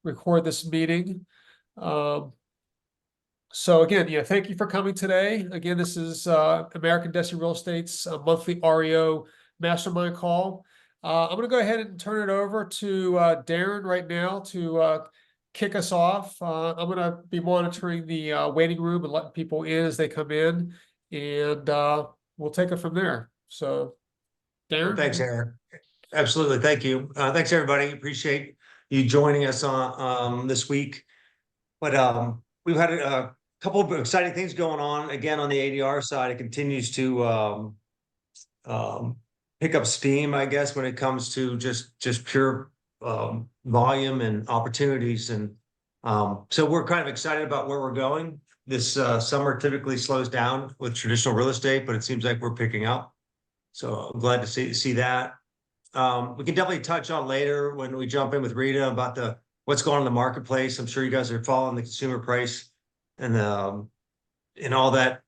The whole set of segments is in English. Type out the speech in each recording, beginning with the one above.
record this meeting. So again, thank you for coming today. Again, this is American Desi Real Estate's monthly REO mastermind call. I'm going to go ahead and turn it over to Darren right now to kick us off. I'm going to be monitoring the waiting room and letting people in as they come in, and we'll take it from there. So, Darren? Thanks, Eric. Absolutely. Thank you. Thanks, everybody. Appreciate you joining us on this week. But we've had a couple of exciting things going on. Again, on the ADR side, it continues to pick up steam, I guess, when it comes to just pure volume and opportunities. And so we're kind of excited about where we're going. This summer typically slows down with traditional real estate, but it seems like we're picking up. So I'm glad to see that. We can definitely touch on later when we jump in with Rita about what's going on in the marketplace. I'm sure you guys are following the consumer price and all that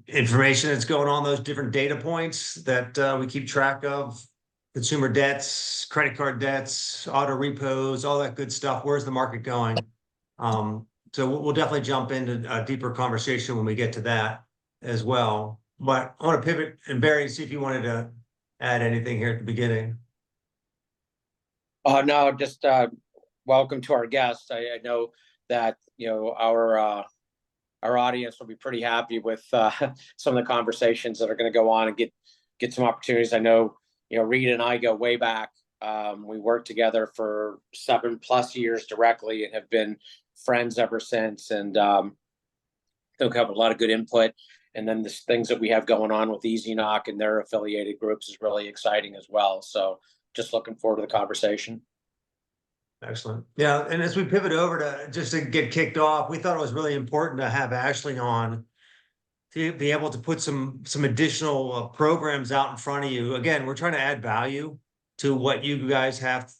information that's going on, those different data points that we keep track of: consumer debts, credit card debts, auto repos, all that good stuff. Where's the market going? So we'll definitely jump into a deeper conversation when we get to that as well. But I want to pivot, and Barry, see if you wanted to add anything here at the beginning. No, just welcome to our guests. I know that our audience will be pretty happy with some of the conversations that are going to go on and get some opportunities. I know Rita and I go way back. We worked together for 7+ years directly and have been friends ever since. And they'll have a lot of good input. And then the things that we have going on with EasyKnock and their affiliated groups is really exciting as well. So just looking forward to the conversation. Excellent. Yeah. And as we pivot over to get kicked off, we thought it was really important to have Ashley on to be able to put some additional programs out in front of you. Again, we're trying to add value to what you guys have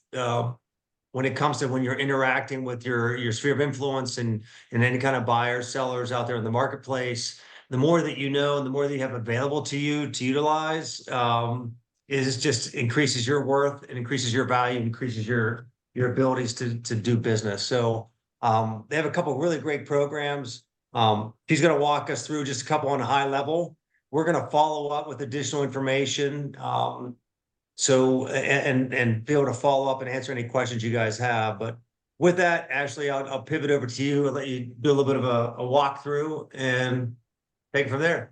when it comes to when you're interacting with your sphere of influence and any kind of buyers, sellers out there in the marketplace. The more that you know and the more that you have available to you to utilize is just increases your worth and increases your value, increases your abilities to do business. So they have a couple of really great programs. He's going to walk us through just a couple on a high level. We're going to follow up with additional information. So be able to follow up and answer any questions you guys have. But with that, Ashley, I'll pivot over to you and let you do a little bit of a walkthrough and take it from there.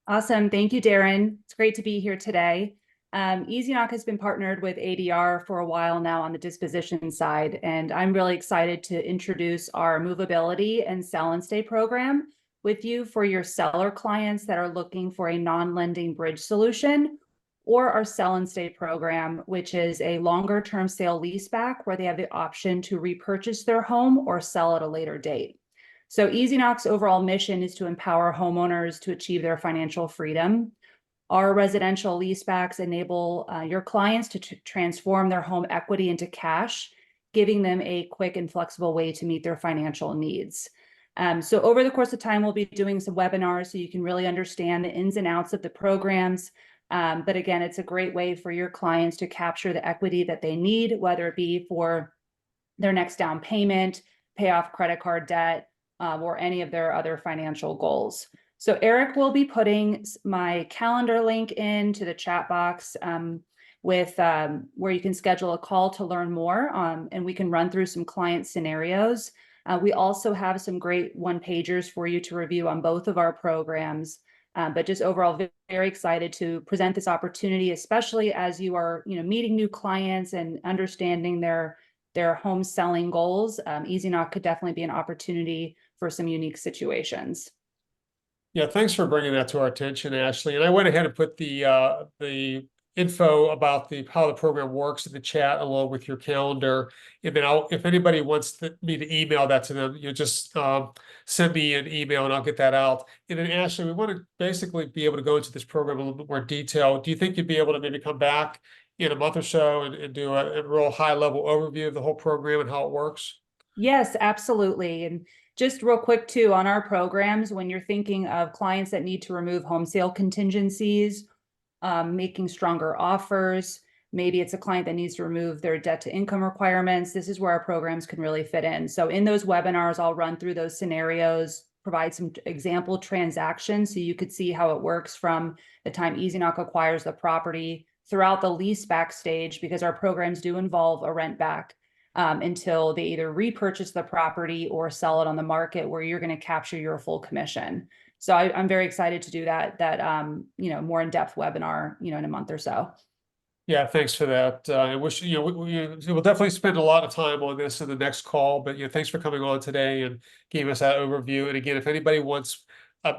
Awesome. Thank you, Darren. It's great to be here today. EasyKnock has been partnered with ADR for a while now on the disposition side, and I'm really excited to introduce our movability and sell and stay program with you for your seller clients that are looking for a non-lending bridge solution, or our sell and stay program, which is a longer term sale leaseback where they have the option to repurchase their home or sell at a later date. So EasyKnock's overall mission is to empower homeowners to achieve their financial freedom. Our residential leasebacks enable your clients to transform their home equity into cash, giving them a quick and flexible way to meet their financial needs. So over the course of time, we'll be doing some webinars so you can really understand the ins and outs of the programs. But again, it's a great way for your clients to capture the equity that they need, whether it be for their next down payment, pay off credit card debt, or any of their other financial goals. So Eric will be putting my calendar link into the chat box with where you can schedule a call to learn more, and we can run through some client scenarios. We also have some great one-pagers for you to review on both of our programs. But just overall, very excited to present this opportunity, especially as you are, meeting new clients and understanding their home selling goals. EasyKnock could definitely be an opportunity for some unique situations. Yeah, thanks for bringing that to our attention, Ashley. And I went ahead and put the info about how the program works in the chat along with your calendar. And then if anybody wants me to email that to them, just send me an email and I'll get that out. And then Ashley, we want to basically be able to go into this program in a little bit more detail. Do you think you'd be able to maybe come back in a month or so and do a real high level overview of the whole program and how it works? Yes, absolutely. And just real quick too, on our programs, when you're thinking of clients that need to remove home sale contingencies, making stronger offers, maybe it's a client that needs to remove their debt to income requirements. This is where our programs can really fit in. So in those webinars, I'll run through those scenarios, provide some example transactions so you could see how it works from the time EasyKnock acquires the property throughout the lease back stage, because our programs do involve a rent back until they either repurchase the property or sell it on the market, where you're going to capture your full commission. So I'm very excited to do that more in-depth webinar, in a month or so. Yeah, thanks for that. I wish, we'll definitely spend a lot of time on this in the next call, but, thanks for coming on today and giving us that overview. And again, if anybody wants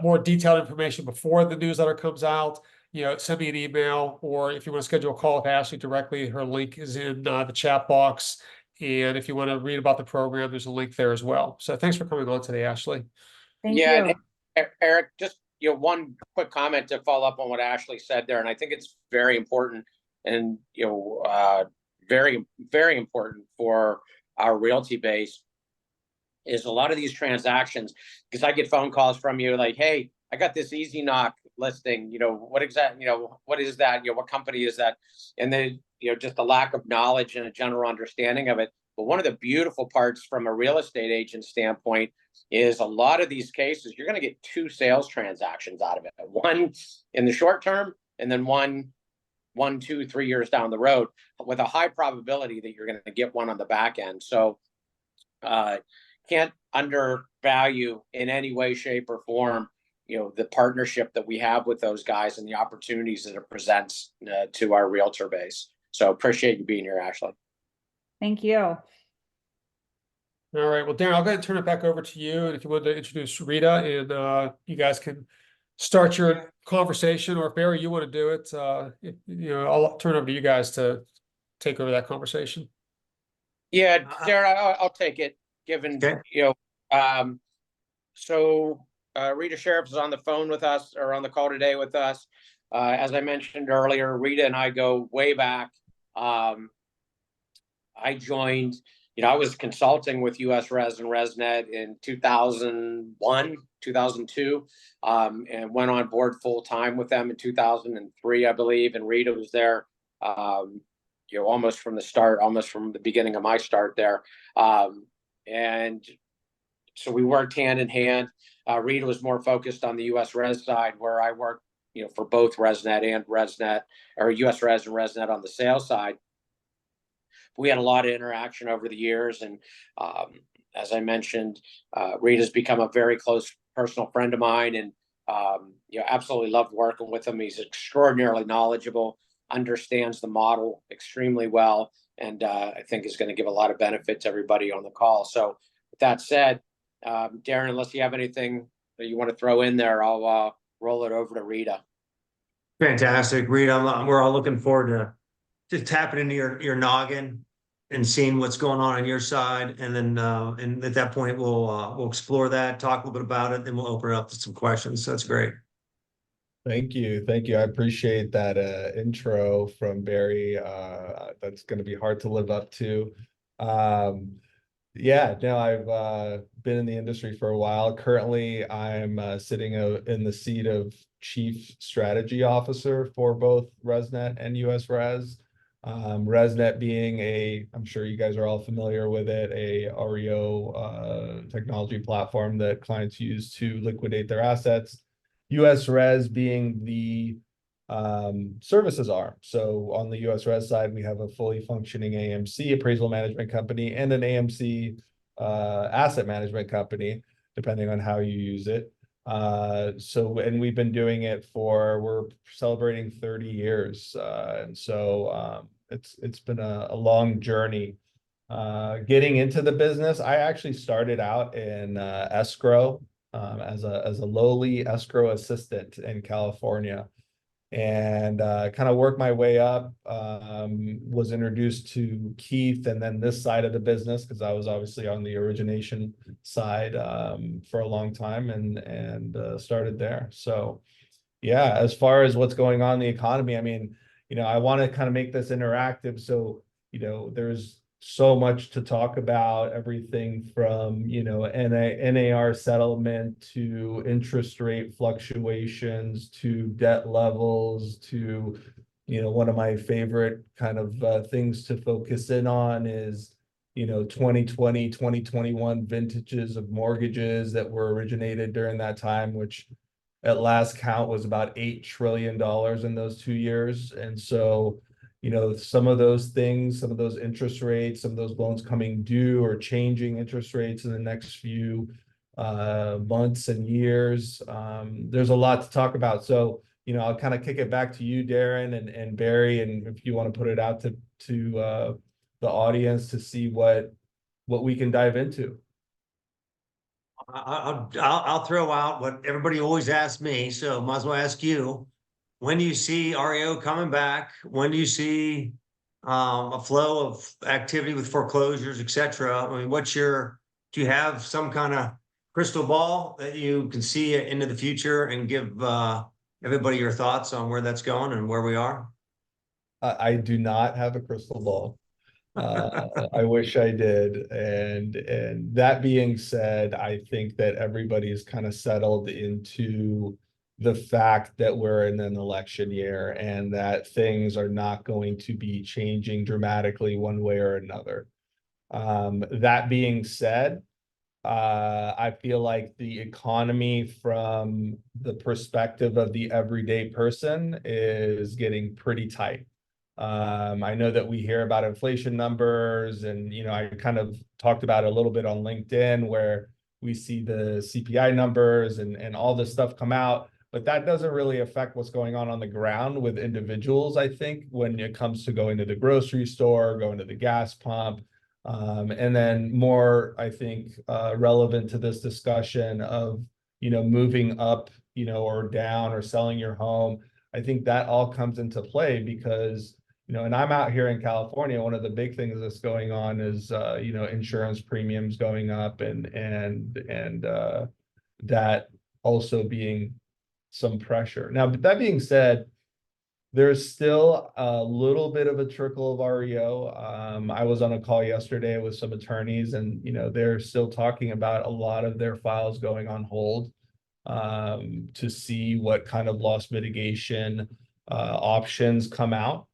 more detailed information before the newsletter comes out, send me an email, or if you want to schedule a call with Ashley directly, her link is in the chat box. And if you want to read about the program, there's a link there as well. So thanks for coming on today, Ashley. Thank Yeah, you. and Eric, just one quick comment to follow up on what Ashley said there, and I think it's very important, and very, very important for our realty base is a lot of these transactions, because I get phone calls from you like, hey, I got this EasyKnock listing, what exactly, what is that, what company is that? And then, just the lack of knowledge and a general understanding of it. But one of the beautiful parts from a real estate agent standpoint is a lot of these cases, you're going to get 2 sales transactions out of it. One in the short term, and then one, 2, 3 years down the road, with a high probability that you're going to get one on the back end. So can't undervalue in any way, shape, or form, the partnership that we have with those guys and the opportunities that it presents to our realtor base. So appreciate you being here, Ashley. Thank you. All right. Well, Darren, I'll go ahead and turn it back over to you. And if you want to introduce Rita, and you guys can start your conversation, or if Barry, you want to do it, I'll turn it over to you guys to take over that conversation. Yeah, Darren, I'll take it, given, so Rita Sheriff is on the phone with us, or on the call today with us. As I mentioned earlier, Rita and I go way back. I joined, I was consulting with US Res and ResNet in 2001, 2002, and went on board full time with them in 2003, I believe. And Rita was there, almost from the start, almost from the beginning of my start there. And so we worked hand in hand. Rita was more focused on the US Res side, where I worked, for both ResNet and ResNet, or US Res and ResNet on the sales side. We had a lot of interaction over the years, and as I mentioned, Rita's become a very close personal friend of mine, and absolutely loved working with him. He's extraordinarily knowledgeable, understands the model extremely well, and I think is going to give a lot of benefit to everybody on the call. So with that said, Darren, unless you have anything that you want to throw in there, I'll roll it over to Rita. Fantastic, Rita. We're all looking forward to just tapping into your noggin and seeing what's going on your side, and then and at that point we'll explore that, talk a little bit about it, then we'll open it up to some questions. So that's great. Thank you. I appreciate that intro from Barry. That's going to be hard to live up to. Yeah, no, I've been in the industry for a while. Currently, I'm sitting in the seat of Chief Strategy Officer for both ResNet and US Res. ResNet being I'm sure you guys are all familiar with it, a REO technology platform that clients use to liquidate their assets. US Res being the services arm. So on the US Res side, we have a fully functioning AMC, appraisal management company, and an AMC asset management company, depending on how you use it. And we've been doing it we're celebrating 30 years. And so it's been a long journey getting into the business. I actually started out in escrow as a lowly escrow assistant in California, and kind of worked my way up. Was introduced to Keith and then this side of the business, because I was obviously on the origination side for a long time, and started there. So yeah, as far as what's going on in the economy, I mean, I want to kind of make this interactive. So, there's so much to talk about, everything from, NAR settlement to interest rate fluctuations to debt levels to, one of my favorite kind of things to focus in on is, 2020, 2021 vintages of mortgages that were originated during that time, which at last count was about $8 trillion in those 2 years. And so, some of those things, some of those interest rates, some of those loans coming due or changing interest rates in the next few months and years. There's a lot to talk about. So, I'll kind of kick it back to you, Darren and Barry, and if you want to put it out to the audience to see what we can dive into. I'll throw out what everybody always asks me, so might as well ask you. When do you see REO coming back? When do you see a flow of activity with foreclosures, et cetera? I mean, do you have some kind of crystal ball that you can see into the future and give everybody your thoughts on where that's going and where we are? I do not have a crystal ball. I wish I did. And that being said, I think that everybody's kind of settled into the fact that we're in an election year and that things are not going to be changing dramatically one way or another. That being said, I feel like the economy from the perspective of the everyday person is getting pretty tight. I know that we hear about inflation numbers and, I kind of talked about it a little bit on LinkedIn where we see the CPI numbers and all this stuff come out, but that doesn't really affect what's going on the ground with individuals. I think when it comes to going to the grocery store, going to the gas pump, and then more, I think, relevant to this discussion of, moving up, or down or selling your home. I think that all comes into play because, and I'm out here in California. One of the big things that's going on is, insurance premiums going up and that also being some pressure. Now, but that being said, there's still a little bit of a trickle of REO. I was on a call yesterday with some attorneys and, they're still talking about a lot of their files going on hold to see what kind of loss mitigation options come out.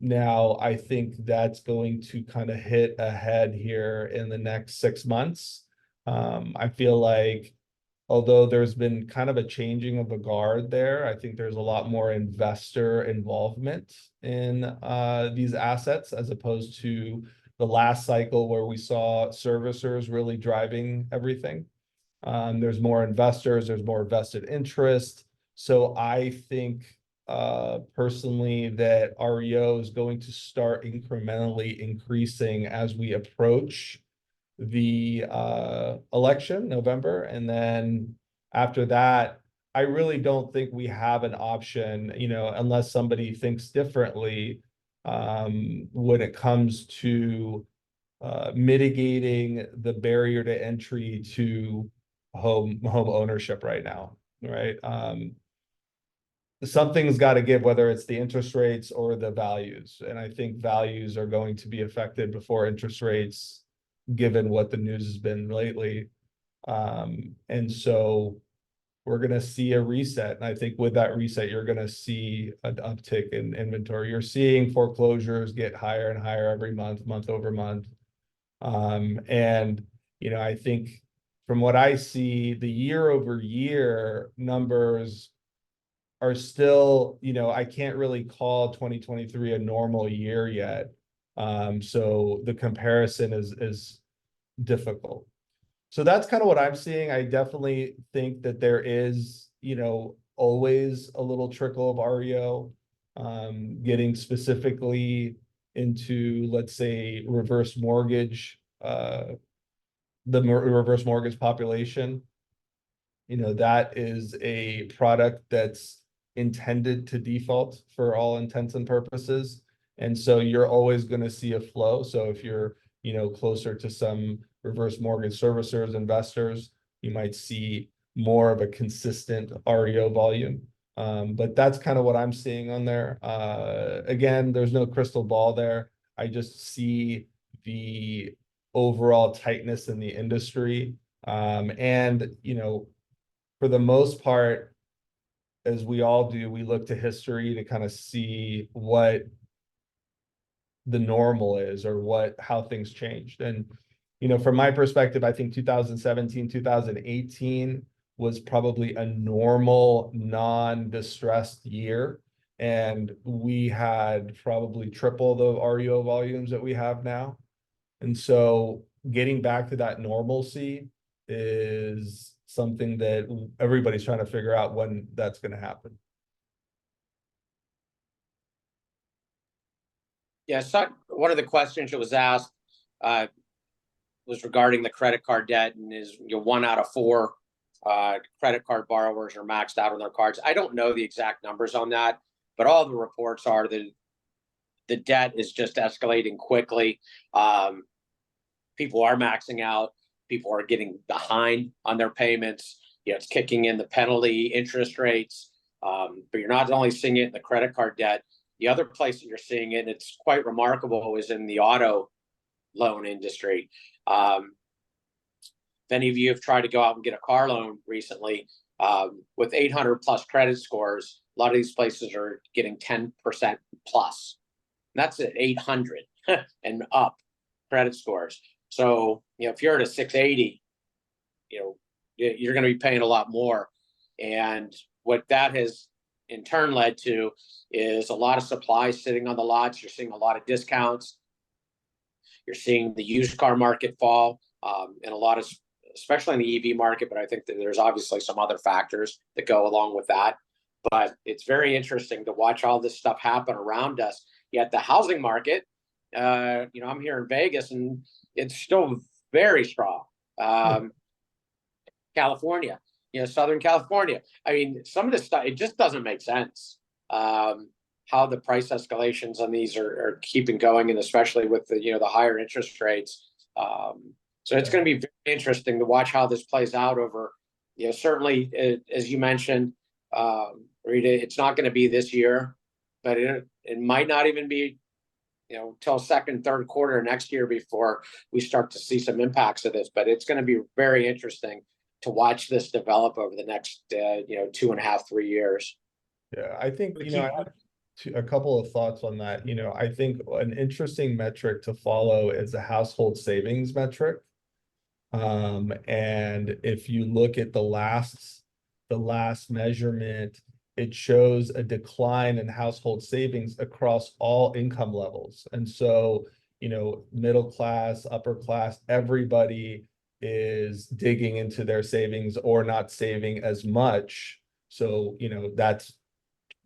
Now, I think that's going to kind of hit ahead here in the next 6 months. I feel like although there's been kind of a changing of the guard there, I think there's a lot more investor involvement in these assets as opposed to the last cycle where we saw servicers really driving everything. There's more investors, there's more vested interest. So I think personally that REO is going to start incrementally increasing as we approach the election, November. And then after that, I really don't think we have an option, unless somebody thinks differently when it comes to mitigating the barrier to entry to home ownership right now, right? Something's got to give, whether it's the interest rates or the values. And I think values are going to be affected before interest rates, given what the news has been lately. And so we're going to see a reset. And I think with that reset, you're going to see an uptick in inventory. You're seeing foreclosures get higher and higher every month, month over month. And, I think from what I see, the year over year numbers are still, I can't really call 2023 a normal year yet. So the comparison is difficult. So that's kind of what I'm seeing. I definitely think that there is, always a little trickle of REO, getting specifically into, let's say, reverse mortgage, reverse mortgage population. That is a product that's intended to default for all intents and purposes. And so you're always going to see a flow. So if you're, closer to some reverse mortgage servicers, investors, you might see more of a consistent REO volume. But that's kind of what I'm seeing on there. Again, there's no crystal ball there. I just see the overall tightness in the industry. And, for the most part, as we all do, we look to history to kind of see what the normal is, or how things changed. And, from my perspective, I think 2017, 2018 was probably a normal, non-distressed year. And we had probably triple the REO volumes that we have now. And so getting back to that normalcy is something that everybody's trying to figure out when that's going to happen. Yeah, so one of the questions that was asked was regarding the credit card debt, and is 1 out of 4 credit card borrowers are maxed out on their cards. I don't know the exact numbers on that, but all the reports are that the debt is just escalating quickly. People are maxing out. People are getting behind on their payments. It's kicking in the penalty interest rates. But you're not only seeing it in the credit card debt. The other place that you're seeing it, and it's quite remarkable, is in the auto loan industry. If any of you have tried to go out and get a car loan recently, with 800 plus credit scores, a lot of these places are getting 10% plus. And that's at 800 and up credit scores. So, if you're at a 680, you're going to be paying a lot more. And what that has in turn led to is a lot of supply sitting on the lots. You're seeing a lot of discounts. You're seeing the used car market fall, and a lot of, especially in the EV market, but I think that there's obviously some other factors that go along with that. But it's very interesting to watch all this stuff happen around us. Yet the housing market, I'm here in Vegas and it's still very strong. California, Southern California. I mean, some of this stuff, it just doesn't make sense. How the price escalations on these are keeping going, and especially with the higher interest rates. So it's going to be very interesting to watch how this plays out over, certainly, as you mentioned, Rita, it's not going to be this year, but it might not even be, till second, third quarter next year before we start to see some impacts of this. But it's going to be very interesting to watch this develop over the next, 2.5, 3 years. Yeah, I think, I have a couple of thoughts on that. I think an interesting metric to follow is a household savings metric. And if you look at the last measurement, it shows a decline in household savings across all income levels. And so, middle class, upper class, everybody is digging into their savings or not saving as much. So, that's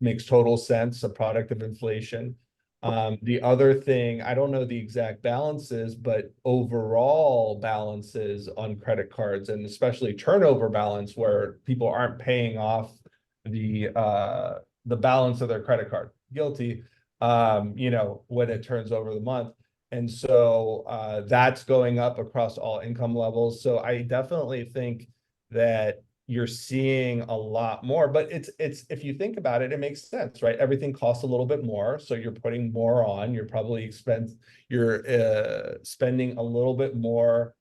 makes total sense, a product of inflation. The other thing, I don't know the exact balances, but overall balances on credit cards, and especially turnover balance, where people aren't paying off the balance of their credit card, guilty, when it turns over the month. And so that's going up across all income levels. So I definitely think that you're seeing a lot more, but it's if you think about it, it makes sense, right? Everything costs a little bit more, so you're putting more on. You're probably spending a little bit more.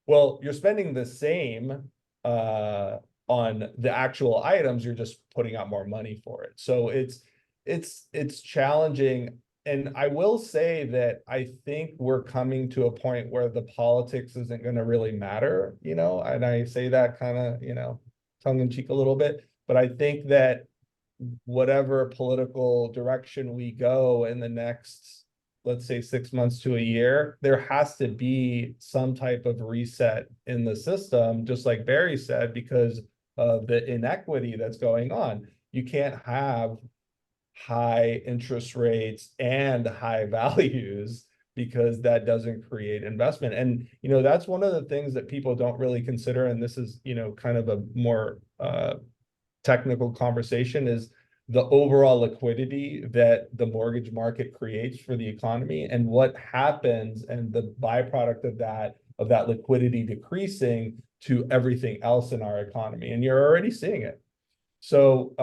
Well, you're spending the same on the actual items. You're just putting out more money for it. So it's challenging. And I will say that I think we're coming to a point where the politics isn't going to really matter, and I say that kind of, tongue in cheek a little bit, but I think that whatever political direction we go in the next, let's say 6 months to a year, there has to be some type of reset in the system, just like Barry said, because of the inequity that's going on. You can't have high interest rates and high values, because that doesn't create investment. And, that's one of the things that people don't really consider. And this is, kind of a more technical conversation, is the overall liquidity that the mortgage market creates for the economy, and what happens, and the byproduct of that liquidity decreasing to everything else in our economy. And you're already seeing it. So,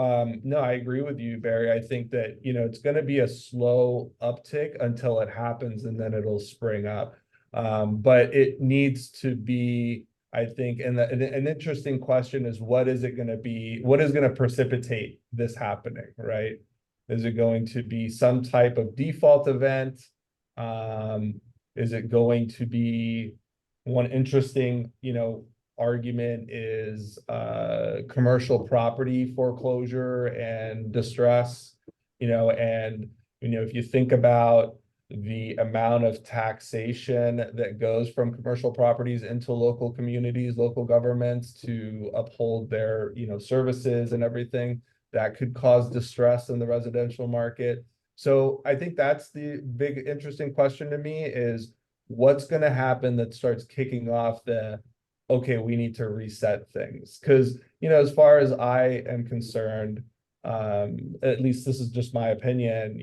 no, I agree with you, Barry. I think that, it's going to be a slow uptick until it happens, and then it'll spring up. But it needs to be, I think, and an interesting question is, what is it going to be? What is going to precipitate this happening, right? Is it going to be some type of default event? Is it going to be one interesting, argument is commercial property foreclosure and distress, and if you think about the amount of taxation that goes from commercial properties into local communities, local governments to uphold their, services and everything, that could cause distress in the residential market. So I think that's the big interesting question to me, is what's going to happen that starts kicking off okay, we need to reset things. Because, as far as I am concerned, at least this is just my opinion,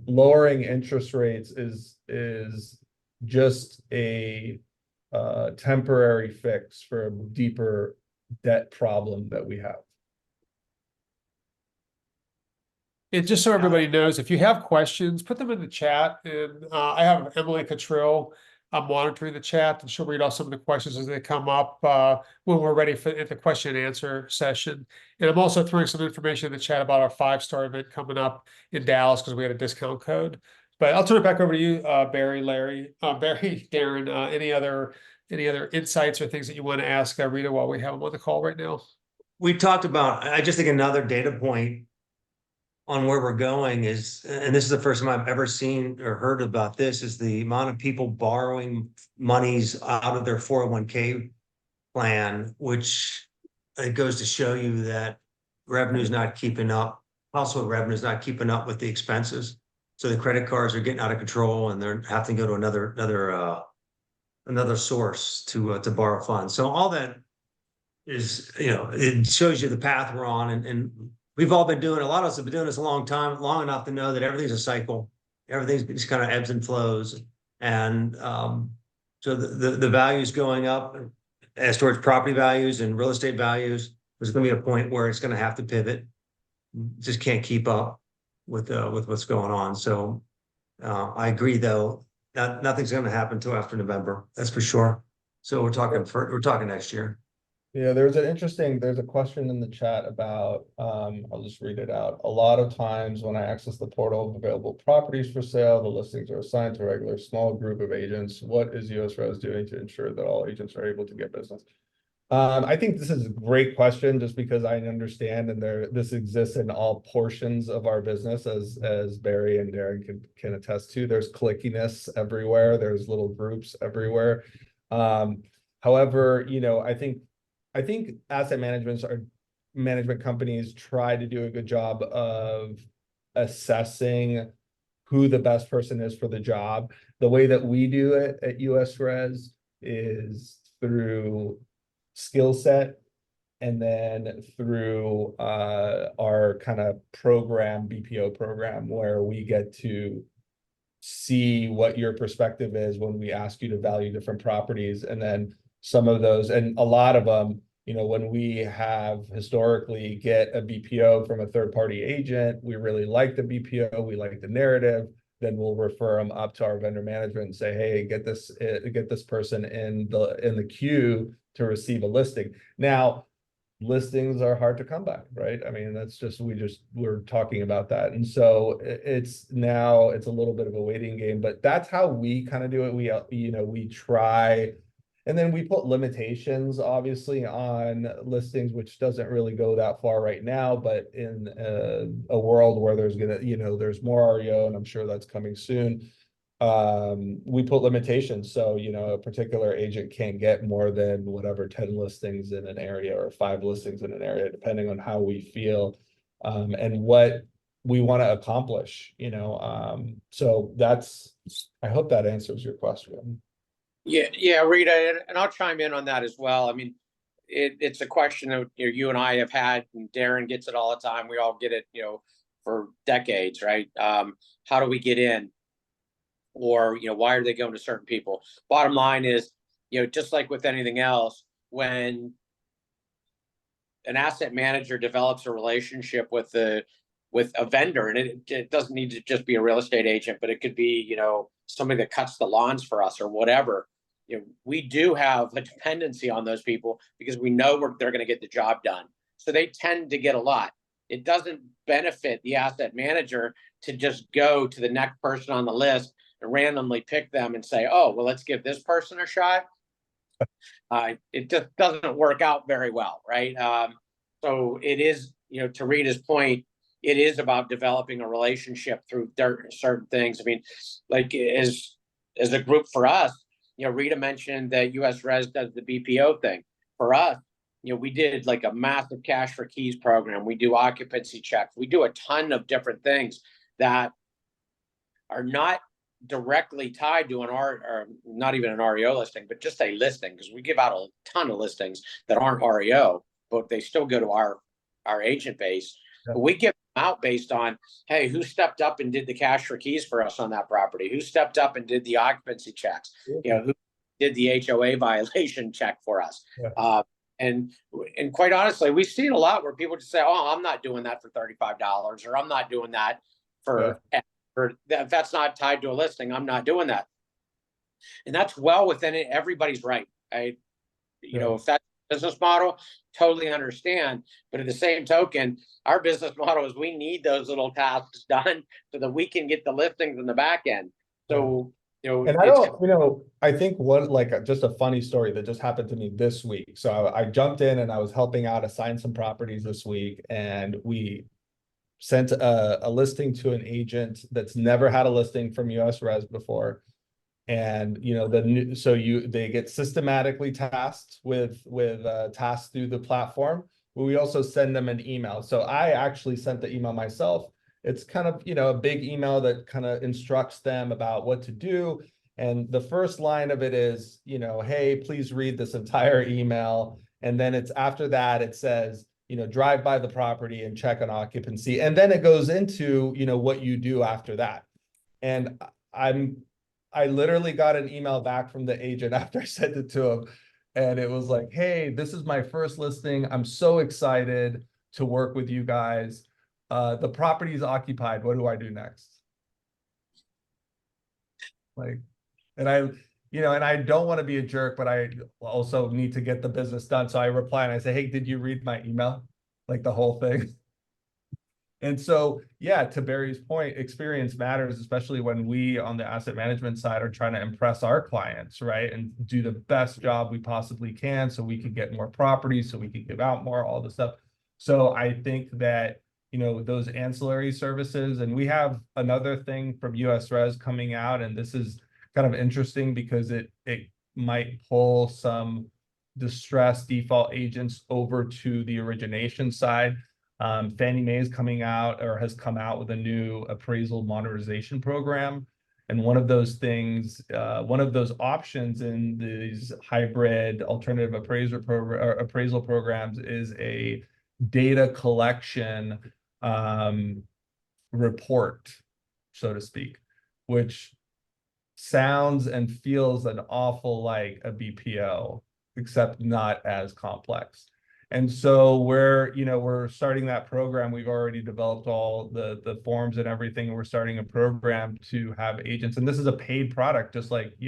lowering interest rates is just a temporary fix for a deeper debt problem that we have. And just so everybody knows, if you have questions, put them in the chat. And I have Emily Cottrill monitoring the chat, and she'll read off some of the questions as they come up when we're ready for the question and answer session. And I'm also throwing some information in the chat about our 5-star event coming up in Dallas, because we had a discount code. But I'll turn it back over to you, Barry, Larry, Barry, Darren. Any other insights or things that you want to ask Rita while we have them on the call right now? We talked about, I just think another data point on where we're going is, and this is the first time I've ever seen or heard about this, is the amount of people borrowing monies out of their 401k plan, which it goes to show you that revenue's not keeping up. Household revenue is not keeping up with the expenses. So the credit cards are getting out of control, and they're having to go to another source to borrow funds. So all that is, it shows you the path we're on, and we've all been doing, a lot of us have been doing this a long time, long enough to know that everything's a cycle. Everything's just kind of ebbs and flows. And so the values going up as towards property values and real estate values, there's going to be a point where it's going to have to pivot. Just can't keep up with what's going on. So I agree, though, that nothing's going to happen until after November. That's for sure. So we're talking next year. Yeah, there's a question in the chat about, I'll just read it out. A lot of times when I access the portal of available properties for sale, the listings are assigned to a regular small group of agents. What is US Res doing to ensure that all agents are able to get business? I think this is a great question, just because I understand, and this exists in all portions of our business, as Barry and Darren can attest to. There's clickiness everywhere. There's little groups everywhere. However, I think asset management companies try to do a good job of assessing who the best person is for the job. The way that we do it at US Res is through skill set, and then through our kind of BPO program, where we get to see what your perspective is when we ask you to value different properties. And then some of those, and a lot of them, when we have historically get a BPO from a third-party agent, we really like the BPO, we like the narrative, then we'll refer them up to our vendor management and say, hey, get this person in the queue to receive a listing. Now, listings are hard to come by, right? I mean, that's just, we're talking about that. And so it's a little bit of a waiting game, but that's how we kind of do it. We try, and then we put limitations, obviously, on listings, which doesn't really go that far right now, but in a world where there's more REO, and I'm sure that's coming soon, we put limitations. So, a particular agent can't get more than whatever 10 listings in an area or 5 listings in an area, depending on how we feel and what we want to accomplish, so I hope that answers your question. Yeah, Rita, and I'll chime in on that as well. I mean, it's a question that you and I have had, and Darren gets it all the time. We all get it, for decades, right? How do we get in? Or, why are they going to certain people? Bottom line is, just like with anything else, when an asset manager develops a relationship with a vendor, and it doesn't need to just be a real estate agent, but it could be, somebody that cuts the lawns for us or whatever. we do have a dependency on those people because we know they're going to get the job done. So they tend to get a lot. It doesn't benefit the asset manager to just go to the next person on the list and randomly pick them and say, oh, well, let's give this person a shot. It just doesn't work out very well, right? So it is, to Rita's point, it is about developing a relationship through certain things. I mean, like as a group for us, Rita mentioned that US Res does the BPO thing. For us, we did like a massive cash for keys program. We do occupancy checks. We do a ton of different things that are not directly tied to or not even an REO listing, but just a listing, because we give out a ton of listings that aren't REO, but they still go to our agent base. But we give them out based on, hey, who stepped up and did the cash for keys for us on that property? Who stepped up and did the occupancy checks? Who did the HOA violation check for us? And quite honestly, we've seen a lot where people just say, oh, I'm not doing that for $35, or I'm not doing that for if that's not tied to a listing, I'm not doing that. And that's well within it. Everybody's right. If that's a business model, totally understand. But at the same token, our business model is we need those little tasks done so that we can get the listings in the back end. So, and I think just a funny story that just happened to me this week. So I jumped in and I was helping out assign some properties this week, and we sent a listing to an agent that's never had a listing from US Res before. And they get systematically tasked with tasks through the platform, but we also send them an email. So I actually sent the email myself. It's kind of, a big email that kind of instructs them about what to do. And the first line of it is, hey, please read this entire email. And then it's after that, it says, drive by the property and check on occupancy. And then it goes into, what you do after that. And I literally got an email back from the agent after I sent it to him. And it was like, hey, this is my first listing. I'm so excited to work with you guys. The property is occupied. What do I do next? And I don't want to be a jerk, but I also need to get the business done. So I reply and I say, hey, did you read my email? Like the whole thing. And so, yeah, to Barry's point, experience matters, especially when we on the asset management side are trying to impress our clients, right? And do the best job we possibly can so we can get more properties, so we can give out more, all the stuff. So I think that, those ancillary services, and we have another thing from US Res coming out, and this is kind of interesting because it might pull some distressed default agents over to the origination side. Fannie Mae is coming out or has come out with a new appraisal monetization program. And one of those things, one of those options in these hybrid alternative appraisal programs is a data collection report, so to speak, which sounds and feels an awful like a BPO, except not as complex. And so we're starting that program. We've already developed all the forms and everything. We're starting a program to have agents, and this is a paid product, just like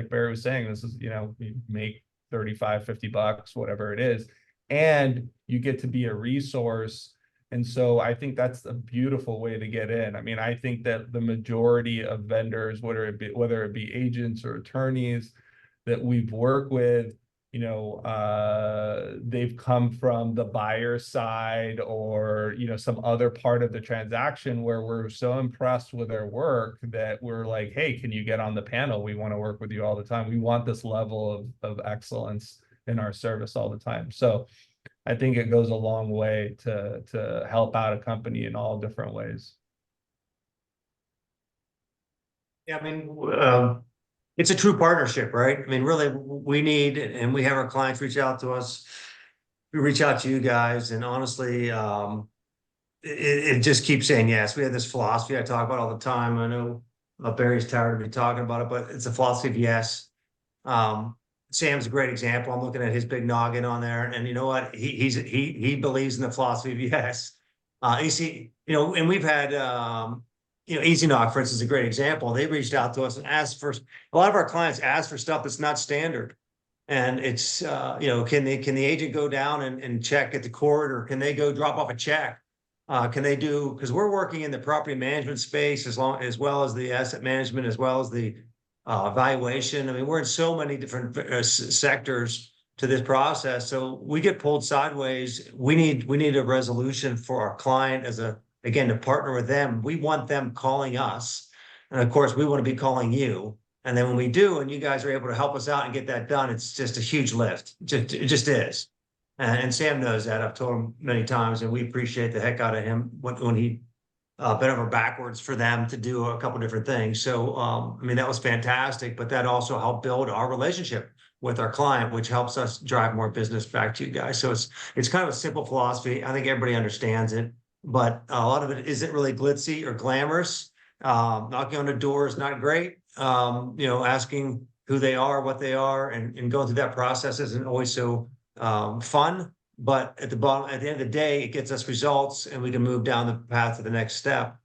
Barry was saying. This is, you make $35, $50, whatever it is, and you get to be a resource. And so I think that's a beautiful way to get in. I mean, I think that the majority of vendors, whether it be agents or attorneys that we've worked with, they've come from the buyer side or, some other part of the transaction where we're so impressed with their work that we're like, hey, can you get on the panel? We want to work with you all the time. We want this level of excellence in our service all the time. So I think it goes a long way to help out a company in all different ways. Yeah, I mean, it's a true partnership, right? I mean, really, we need, and we have our clients reach out to us. We reach out to you guys, and honestly, it just keeps saying yes. We have this philosophy I talk about all the time. I know Barry's tired of me talking about it, but it's a philosophy of yes. Sam's a great example. I'm looking at his big noggin on there, and you know what? He believes in the philosophy of yes. You see, and we've had Easy Knock, for instance, is a great example. They reached out to us and asked for, a lot of our clients ask for stuff that's not standard. And it's, can the agent go down and check at the court, or can they go drop off a check? Can they do, because we're working in the property management space as well as the asset management, as well as the valuation. I mean, we're in so many different sectors to this process. So we get pulled sideways. We need a resolution for our client again, to partner with them. We want them calling us. And of course, we want to be calling you. And then when we do, and you guys are able to help us out and get that done, it's just a huge lift. It just is. And Sam knows that. I've told him many times, and we appreciate the heck out of him when he bent over backwards for them to do a couple different things. So, I mean, that was fantastic, but that also helped build our relationship with our client, which helps us drive more business back to you guys. So it's kind of a simple philosophy. I think everybody understands it, but a lot of it isn't really glitzy or glamorous. Knocking on the door is not great. Asking who they are, what they are, and going through that process isn't always so fun. But at the end of the day, it gets us results, and we can move down the path to the next step.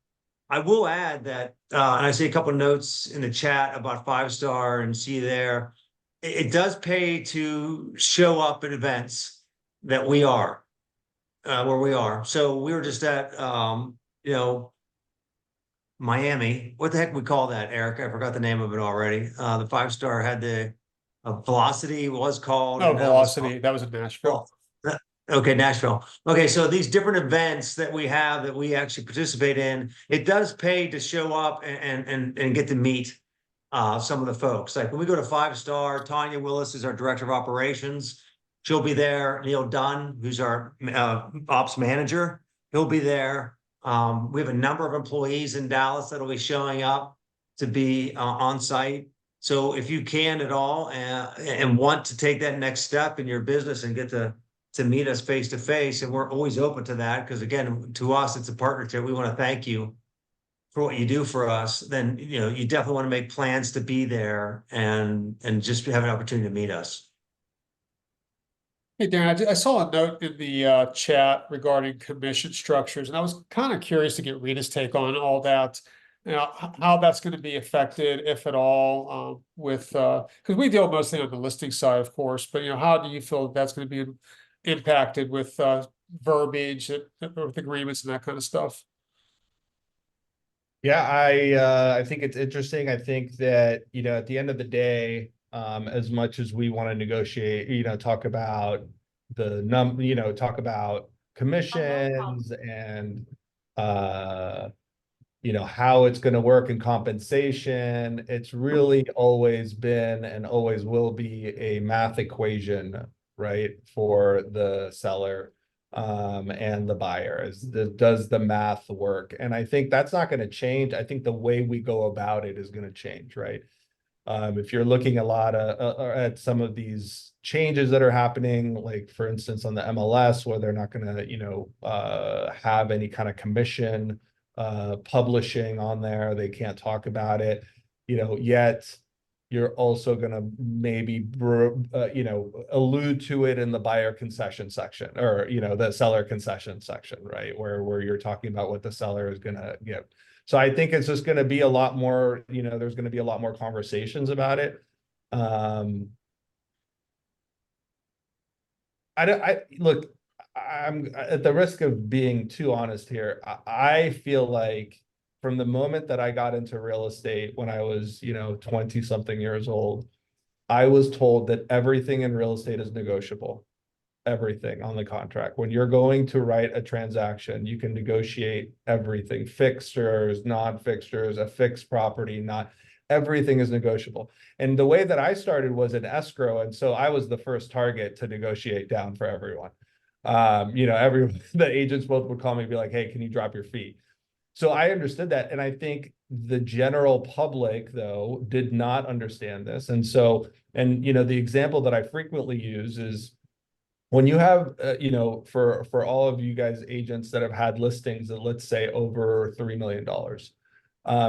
I will add that, and I see a couple of notes in the chat about 5-star and see there. It does pay to show up at events that we are where we are. So we were just at Miami. What the heck we call that, Eric? I forgot the name of it already. The 5-star had the Velocity was called. Oh, Velocity. That was in Nashville. Okay, Nashville. Okay, so these different events that we have that we actually participate in, it does pay to show up and get to meet some of the folks. Like when we go to 5-star, Tanya Willis is our director of operations. She'll be there. Neil Dunn, who's our ops manager, he'll be there. We have a number of employees in Dallas that'll be showing up to be on site. So if you can at all and want to take that next step in your business and get to meet us face to face, and we're always open to that, because again, to us, it's a partnership. We want to thank you for what you do for us. Then you definitely want to make plans to be there and just have an opportunity to meet us. Hey, Dan, I saw a note in the chat regarding commission structures, and I was kind of curious to get Rita's take on all that. How that's going to be affected, if at all, with because we deal mostly on the listing side, of course. But how do you feel that's going to be impacted with verbiage, with agreements, and that kind of stuff? Yeah, I think it's interesting. I think that at the end of the day, as much as we want to negotiate, talk about talk about commissions and how it's going to work in compensation, it's really always been and always will be a math equation, right, for the seller and the buyer. Does the math work? And I think that's not going to change. I think the way we go about it is going to change, right? If you're looking a lot at some of these changes that are happening, like for instance on the MLS, where they're not going to have any kind of commission publishing on there, they can't talk about it, yet you're also going to maybe allude to it in the buyer concession section, or the seller concession section, right, where you're talking about what the seller is going to give. So I think it's just going to be a lot more, there's going to be a lot more conversations about it. Look, I'm at the risk of being too honest here. I feel like from the moment that I got into real estate when I was, 20 something years old, I was told that everything in real estate is negotiable. Everything on the contract. When you're going to write a transaction, you can negotiate everything, fixtures, non-fixtures, a fixed property, not everything is negotiable. And the way that I started was in escrow. And so I was the first target to negotiate down for everyone. The agents both would call me and be like, hey, can you drop your fee? So I understood that. And I think the general public, though, did not understand this. And so, the example that I frequently use is when you have, for all of you guys agents that have had listings that, let's say, over $3 million,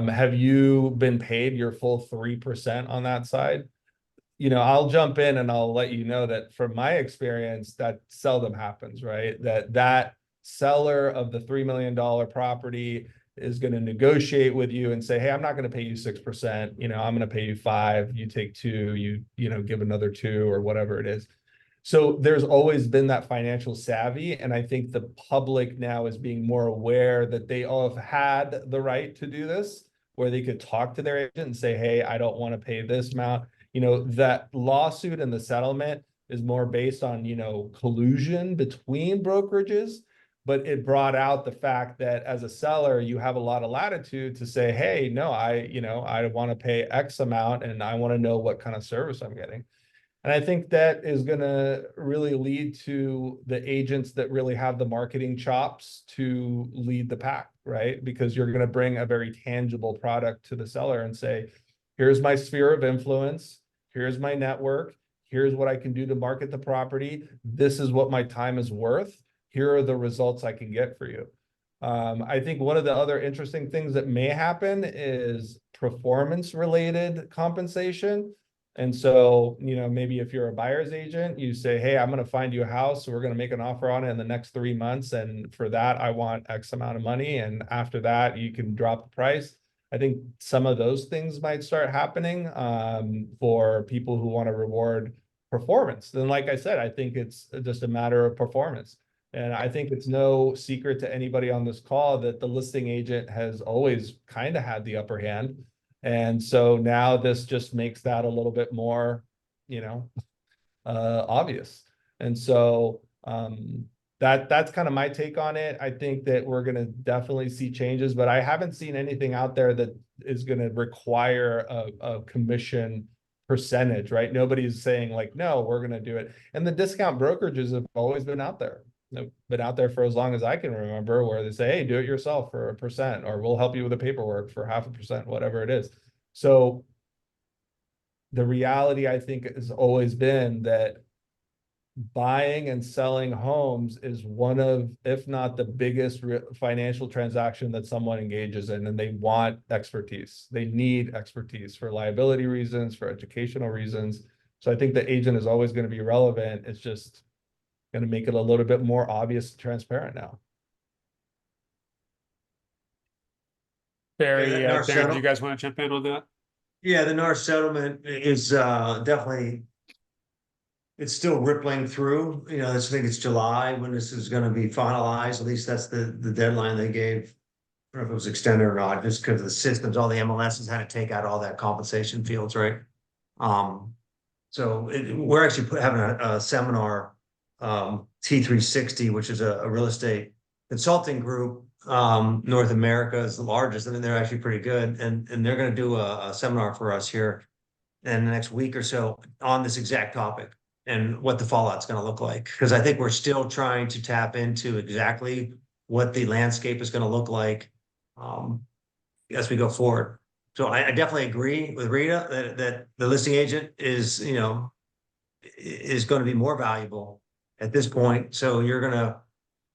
have you been paid your full 3% on that side? I'll jump in and I'll let you know that from my experience, that seldom happens, right? That seller of the $3 million property is going to negotiate with you and say, hey, I'm not going to pay you 6%, you know, I'm going to pay you 5%, you take 2%, you know, give another 2% or whatever it is. So there's always been that financial savvy. And I think the public now is being more aware that they all have had the right to do this, where they could talk to their agent and say, hey, I don't want to pay this amount. You know, that lawsuit and the settlement is more based on, you know, collusion between brokerages, but it brought out the fact that as a seller, you have a lot of latitude to say, hey, no, I want to pay X amount and I want to know what kind of service I'm getting. And I think that is going to really lead to the agents that really have the marketing chops to lead the pack, right? Because you're going to bring a very tangible product to the seller and say, here's my sphere of influence, here's my network, here's what I can do to market the property, this is what my time is worth, here are the results I can get for you. I think one of the other interesting things that may happen is performance-related compensation. And so, you know, maybe if you're a buyer's agent, you say, hey, I'm going to find you a house. So we're going to make an offer on it in the next 3 months. And for that, I want X amount of money. And after that, you can drop the price. I think some of those things might start happening for people who want to reward performance. Then, like I said, I think it's just a matter of performance. And I think it's no secret to anybody on this call that the listing agent has always kind of had the upper hand. And so now this just makes that a little bit more, you know, obvious. And so that's kind of my take on it. I think that we're going to definitely see changes, but I haven't seen anything out there that is going to require a commission percentage, right? Nobody's saying like, no, we're going to do it. And the discount brokerages have always been out there. They've been out there for as long as I can remember, where they say, hey, do it yourself for 1%, or we'll help you with the paperwork for 0.5%, whatever it is. So the reality, I think, has always been that buying and selling homes is one of, if not the biggest financial transaction that someone engages in, and they want expertise. They need expertise for liability reasons, for educational reasons. So I think the agent is always going to be relevant. It's just going to make it a little bit more obvious and transparent now. Barry, Yeah, that Darren, do you guys want to jump in on that? Yeah, the NAR settlement is definitely, it's still rippling through. You know, I think it's July when this is going to be finalized. At least that's the deadline they gave. I don't know if it was extended or not, just because of the systems, all the MLSs had to take out all that compensation fields, right? So we're actually having a seminar, T360, which is a real estate consulting group. North America is the largest. I mean, they're actually pretty good, and they're going to do a seminar for us here in the next week or so on this exact topic and what the fallout's going to look like. Because I think we're still trying to tap into exactly what the landscape is going to look like as we go forward. So I definitely agree with Rita that the listing agent is, you know, is going to be more valuable at this point. So you're going to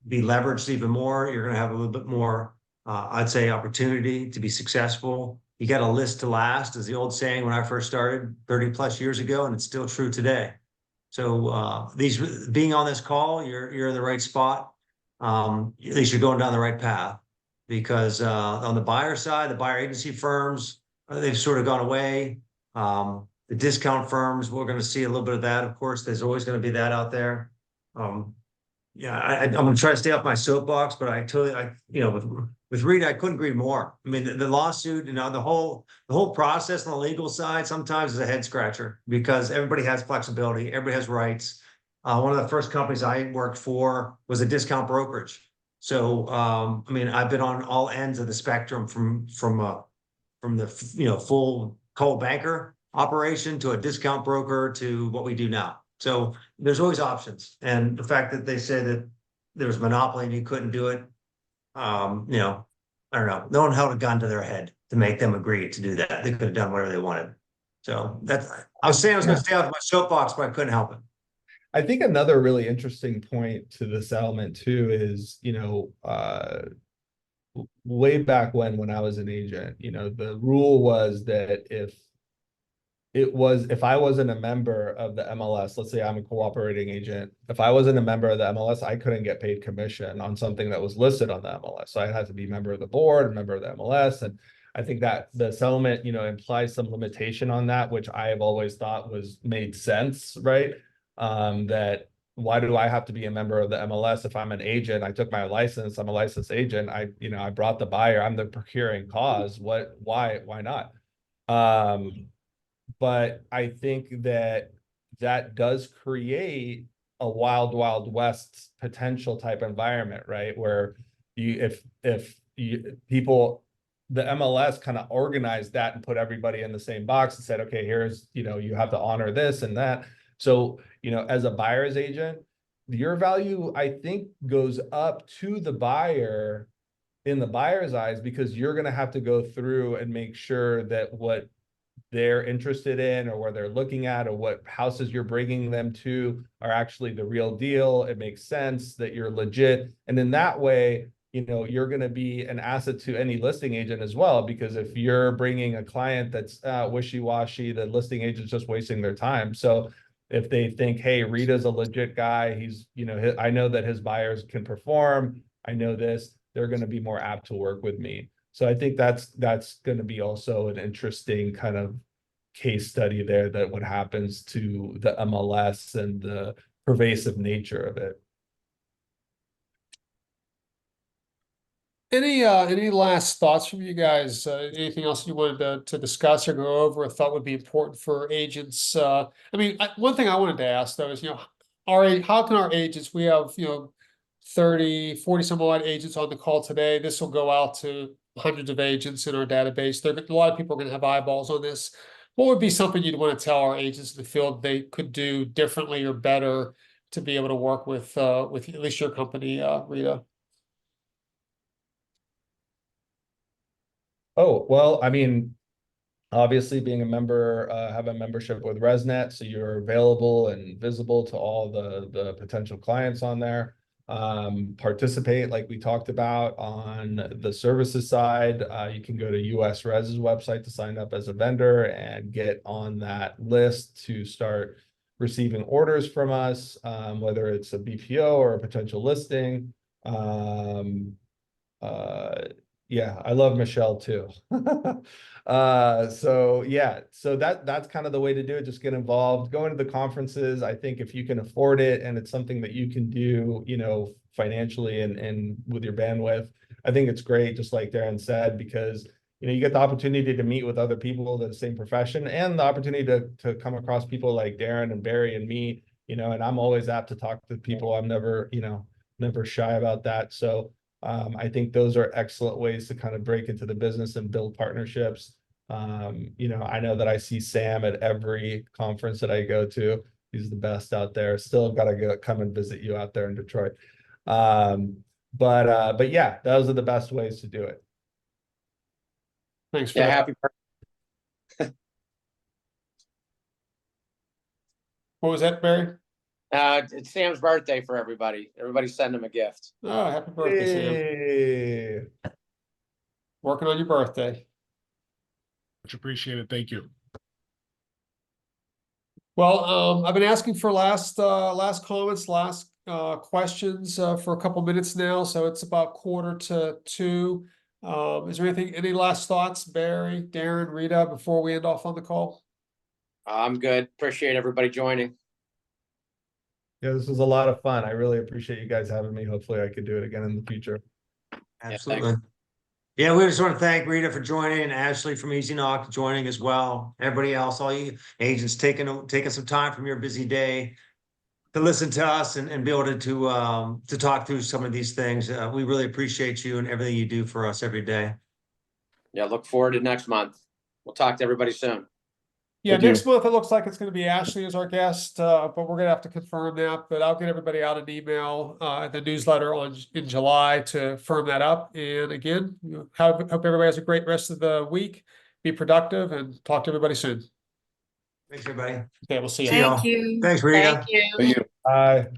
be leveraged even more. You're going to have a little bit more, I'd say, opportunity to be successful. You got a list to last, is the old saying when I first started 30 plus years ago, and it's still true today. So being on this call, you're in the right spot. At least you're going down the right path, because on the buyer side, the buyer agency firms, they've sort of gone away. The discount firms, we're going to see a little bit of that. Of course, there's always going to be that out there. Yeah, I'm going to try to stay off my soapbox, but you know, with Rita, I couldn't agree more. I mean, the lawsuit, you know, the whole process on the legal side sometimes is a head scratcher, because everybody has flexibility, everybody has rights. One of the first companies I worked for was a discount brokerage. So, I mean, I've been on all ends of the spectrum from the, you know, full cold banker operation to a discount broker to what we do now. So there's always options. And the fact that they say that there was monopoly and you couldn't do it, you know, I don't know. No one held a gun to their head to make them agree to do that. They could have done whatever they wanted. So that's, I was saying I was going to stay off my soapbox, but I couldn't help it. I think another really interesting point to the settlement too is, you know, way back when I was an agent, you know, the rule was that if if I wasn't a member of the MLS, let's say I'm a cooperating agent, if I wasn't a member of the MLS, I couldn't get paid commission on something that was listed on the MLS. So I had to be a member of the board, a member of the MLS. And I think that the settlement, implies some limitation on that, which I have always thought made sense, right? That why do I have to be a member of the MLS if I'm an agent? I took my license, I'm a licensed agent. I brought the buyer, I'm the procuring cause. Why not? But I think that does create a wild, wild west potential type environment, right? Where people, the MLS kind of organized that and put everybody in the same box and said, okay, here's, you have to honor this and that. So, as a buyer's agent, your value, I think, goes up to the buyer in the buyer's eyes, because you're going to have to go through and make sure that what they're interested in or where they're looking at or what houses you're bringing them to are actually the real deal. It makes sense that you're legit. And in that way, you're going to be an asset to any listing agent as well, because if you're bringing a client that's wishy-washy, the listing agent's just wasting their time. So if they think, hey, Rita's a legit guy, he's, I know that his buyers can perform, I know this, they're going to be more apt to work with me. So I think that's going to be also an interesting kind of case study there, that what happens to the MLS and the pervasive nature of it. Any last thoughts from you guys? Anything else you wanted to discuss or go over or thought would be important for agents? One thing I wanted to ask though is, how can our agents, we have, 30, 40 some odd agents on the call today. This will go out to hundreds of agents in our database. A lot of people are going to have eyeballs on this. What would be something you'd want to tell our agents in the field they could do differently or better to be able to work with at least your company, Rita? Oh, well, obviously being a member, have a membership with ResNet, so you're available and visible to all the potential clients on there. Participate, like we talked about, on the services side. You can go to US Res's website to sign up as a vendor and get on that list to start receiving orders from us, whether it's a BPO or a potential listing. Yeah, I love Michelle too. So yeah, so that's kind of the way to do it. Just get involved, go into the conferences. I think if you can afford it and it's something that you can do, financially and with your bandwidth, I think it's great, just like Darren said, because you get the opportunity to meet with other people in the same profession, and the opportunity to come across people like Darren and Barry and me, and I'm always apt to talk to people. I'm never, never shy about that. So I think those are excellent ways to kind of break into the business and build partnerships. I know that I see Sam at every conference that I go to. He's the best out there. Still got to come and visit you out there in Detroit. But yeah, those are the best ways to do it. Thanks for Yeah, that. happy birthday. What was that, Barry? It's Sam's birthday for everybody. Everybody send him a gift. Oh, happy birthday, Sam. Hey. Working on your birthday. Much appreciated. Thank you. Well, I've been asking for last comments, last questions for a couple minutes now, so it's about 1:45. Is there any last thoughts, Barry, Darren, Rita, before we end off on the call? I'm good. Appreciate everybody joining. Yeah, this was a lot of fun. I really appreciate you guys having me. Hopefully I could do it again in the future. Absolutely. Yeah, we just want to thank Rita for joining, and Ashley from Easy Knock joining as well. Everybody else, all you agents taking some time from your busy day to listen to us and be able to talk through some of these things. We really appreciate you and everything you do for us every day. Yeah, look forward to next month. We'll talk to everybody soon. Yeah, Thank you. next month it looks like it's going to be Ashley as our guest, but we're going to have to confirm that. But I'll get everybody out an email, the newsletter in July to firm that up. And again, hope everybody has a great rest of the week. Be productive and talk to everybody soon. Thanks, everybody. Okay, we'll see you. See y'all. Thank you. Thanks, Rita. Thank you. Thank you. Bye.